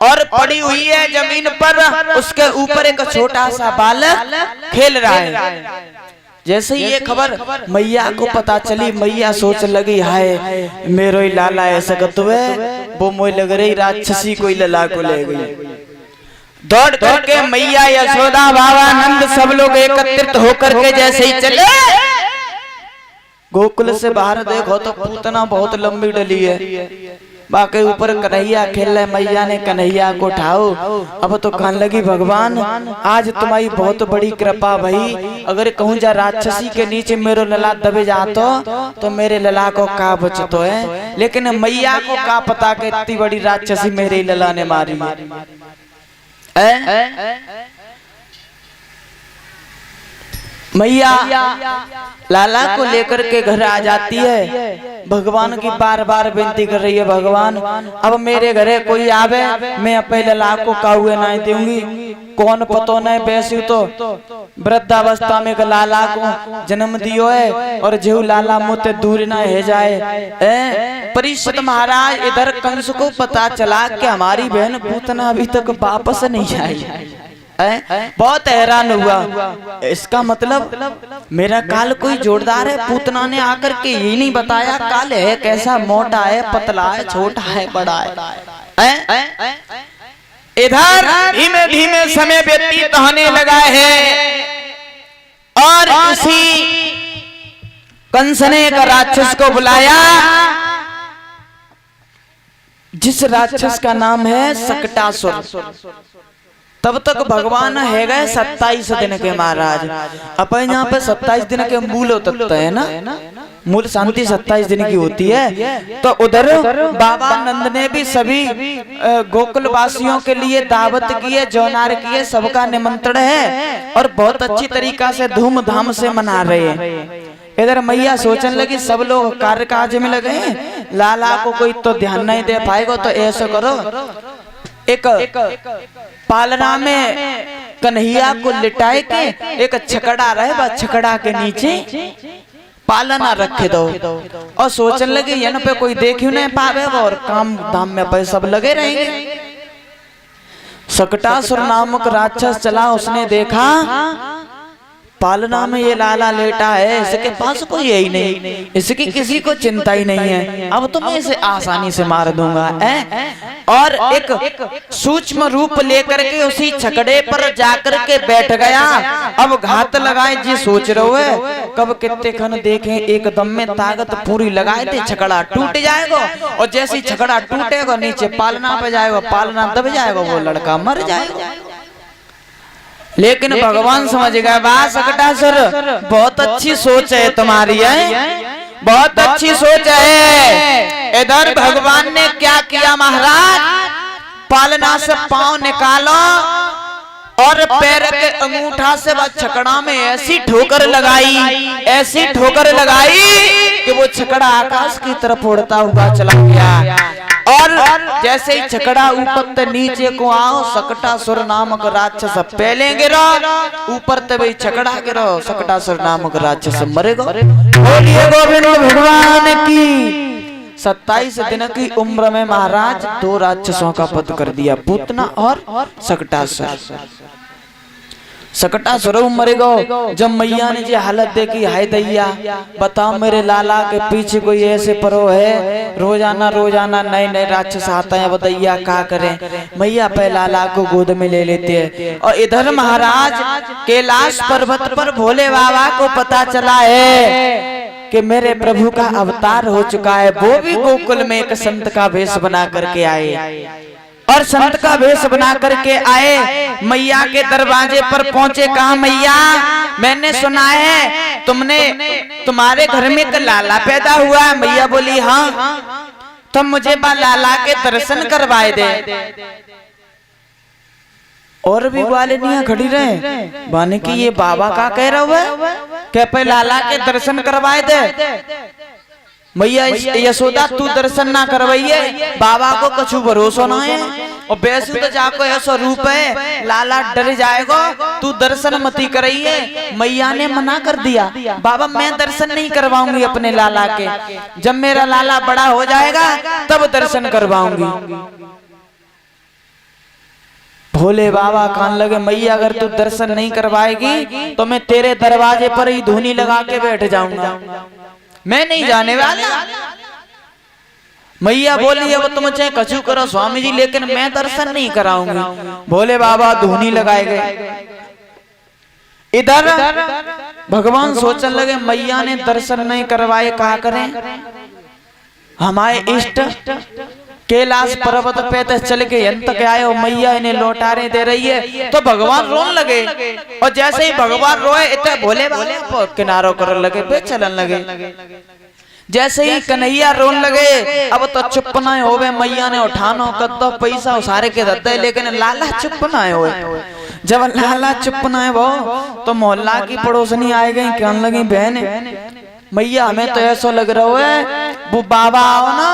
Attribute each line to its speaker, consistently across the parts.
Speaker 1: और पड़ी हुई है जमीन पर, उसके ऊपर एक छोटा सा बालक खेल रहा है। जैसे ये खबर मैया को पता चली, मैया सोच लगी हाय मेरो ही लाला ऐसा कतुए, वो मोई लग रही राक्षसी कोई लला को ले गई। दौड़ करके मैया यशोदा बाबा नंद सब लोग एकत्रित होकर के जैसे ही चले गोकुल से बाहर देखो तो पूतना बहुत लंबी डली है, बाकी ऊपर कन्हैया खेल रहे। मैया ने कन्हैया को उठाओ, अब तो कहने लगी भगवान आज तुम्हारी बहुत बड़ी कृपा भाई, अगर कहूँ जा राक्षसी के नीचे मेरो लला दबे जातो तो मेरे लला को का बचतो है, लेकिन मैया को का पता कि इतनी बड़ी राक्षसी मेरे लला ने मारी मैया लाला को लेकर के घर आ जाती है। भगवान की बार बार विनती कर रही है, भगवान अब मेरे घरे कोई आवे मैं अपने लाला को काहुए नहीं दूंगी, कौन पतो नहीं बैसी तो वृद्धावस्था में लाला को जन्म दियो है और जेहू लाला मुझे दूर ना है जाए। परीक्षित महाराज इधर कंस को पता चला कि हमारी बहन पूतना अभी तक वापस नहीं आई, बहुत हैरान हुआ। इसका मतलब मेरा काल कोई जोरदार है। पूतना ने आकर के ये नहीं बताया काल है कैसा, मोटा है पतला है छोटा है बड़ा है। इधर धीमे धीमे समय व्यतीत होने लगा है और इसी कंस ने एक राक्षस को बुलाया, जिस राक्षस का नाम है सकटासुर। तब तक भगवान है गए 27 दिन के महाराज। अपन यहाँ पे 27 दिन के मूल तत्व है ना, मूल शांति 27 दिन की होती है। तो उधर बाबा नंद ने भी सभी गोकुल वासियों के लिए दावत की है, जौनार की है, सबका निमंत्रण है और बहुत अच्छी तरीका से धूमधाम से मना रहे हैं। इधर मैया सोचने लगी सब लोग कार्य काज में लगे हैं, लाला को कोई तो ध्यान नहीं दे पाएगा, तो ऐसा करो एक पालना में कन्हैया को लिटाए के एक छकड़ा रहे, बस छकड़ा के नीचे पालना रखे दो। और सोचने लगे यहाँ पे कोई देख ही नहीं पावेगा और काम धाम में पैसे सब लगे रहेंगे। सकटासुर नामक राक्षस चला, उसने देखा पालना में ये लाला लेटा है, इसके पास कोई यही नहीं, इसकी किसी को चिंता ही नहीं है, अब तो मैं इसे आसानी से मार दूंगा। और एक सूक्ष्म रूप लेकर के उसी छकड़े पर जाकर के बैठ गया। अब घात लगाए जी सोच रहे है कब कितने खन देखे, एकदम में ताकत पूरी लगाए थे छकड़ा टूट जाएगा, और जैसे छकड़ा टूटेगा नीचे पालना पे जाएगा, पालना दब जाएगा, वो लड़का मर जाएगा। लेकिन भगवान समझ गए, वाह सकटासुर बहुत अच्छी सोच है तुम्हारी, है बहुत अच्छी सोच है। इधर भगवान ने क्या किया महाराज, पालना से पांव निकालो और पैर के अंगूठा से वह छकड़ा में ऐसी ठोकर लगाई, ऐसी ठोकर लगाई कि वो छकड़ा आकाश की तरफ उड़ता हुआ चला गया। और जैसे ही छकड़ा ऊपर से नीचे को आओ, सकटासुर नामक राक्षस पहले गिरा, ऊपर तभी छकड़ा गिरा, सकटासुर नामक राक्षस मरेगा। बोलिए गोविंद भगवान की। 27 दिन की उम्र में महाराज 2 राक्षसों का वध कर दिया, पूतना और सकटासुर। सकटासुर मरेगा। जब मैया ने जो हालत देखी, हाय दैया बताओ मेरे लाला के पीछे कोई ऐसे परो है, रोजाना रोजाना नए नए राक्षस आते हैं, बताइया क्या करें। मैया पे लाला को गोद में ले लेते हैं। और इधर महाराज कैलाश पर्वत पर भोले बाबा को पता चला है कि मेरे प्रभु का अवतार हो चुका है। वो भी गोकुल में एक संत का वेश बना करके आए, और संत का वेश बना करके आए, मैया के दरवाजे पर पहुंचे। कहा मैया मैंने सुना है तुम्हारे घर में एक लाला पैदा हुआ है। मैया बोली हाँ, तो मुझे लाला के दर्शन करवाए दे। और भी वालिनियां खड़ी रहे, बाने की ये बाबा का कह रहा हुआ क्या पे लाला के दर्शन करवाए दे। मैया यशोदा तू दर्शन ना करवाइए, बाबा को कछु भरोसा ना है, और वैसे तो जाको ऐसा रूप है लाला डर जाएगा, तू दर्शन मती कराइए। मैया ने मना कर दिया, बाबा मैं दर्शन नहीं करवाऊंगी अपने लाला के, जब मेरा लाला बड़ा हो जाएगा तब दर्शन करवाऊंगी। भोले बाबा कहने लगे मैया अगर तू दर्शन नहीं करवाएगी तो मैं तेरे दरवाजे पर ही धूनी लगा के बैठ जाऊंगा, मैं नहीं जाने वाला। मैया बोली अब तुम चाहे कछु करो स्वामी जी, लेकिन मैं दर्शन नहीं कराऊंगी। भोले बाबा धूनी लगाए गए। इधर भगवान सोचने लगे मैया ने दर्शन नहीं करवाए, क्या करें, हमारे इष्ट कैलाश पर्वत पे तो चल के यंत के आए और मैया इन्हें लौटारे दे रही है। तो भगवान रोन लगे और जैसे ही भगवान रोए इतने भोले बाबा किनारों कर लगे, पे चलन लगे। जैसे ही कन्हैया रोन लगे अब तो चुप ना होवे, मैया ने उठानो कद्दो पैसा उसारे के दत्ते, लेकिन लाला चुप ना होए। जब लाला चुप ना हो तो मोहल्ला की पड़ोसनी आए गई, कहने लगी बहन मैया हमें तो ऐसा लग रहा है वो बाबा आओ ना,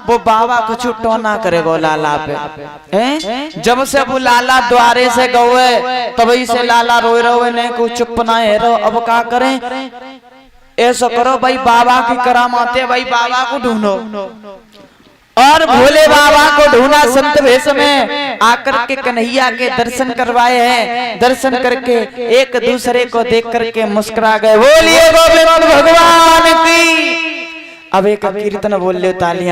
Speaker 1: वो बाबा कुछ टोना करेगा लाला पे हैं? जब से वो लाला द्वारे से गए तभी से लाला रोए रहे नहीं कुछ चुप ना है रो। अब क्या करें, ऐसा करो भाई बाबा की करामाते, भाई बाबा को ढूंढो। और भोले बाबा को ढूंढा संत वेश में आकर के कन्हैया के दर्शन करवाए हैं। दर्शन करके एक दूसरे को देख करके मुस्कुरा गए। बोलिए गोविंद भगवान की। अब एक कीर्तन बोल लो, तालियां।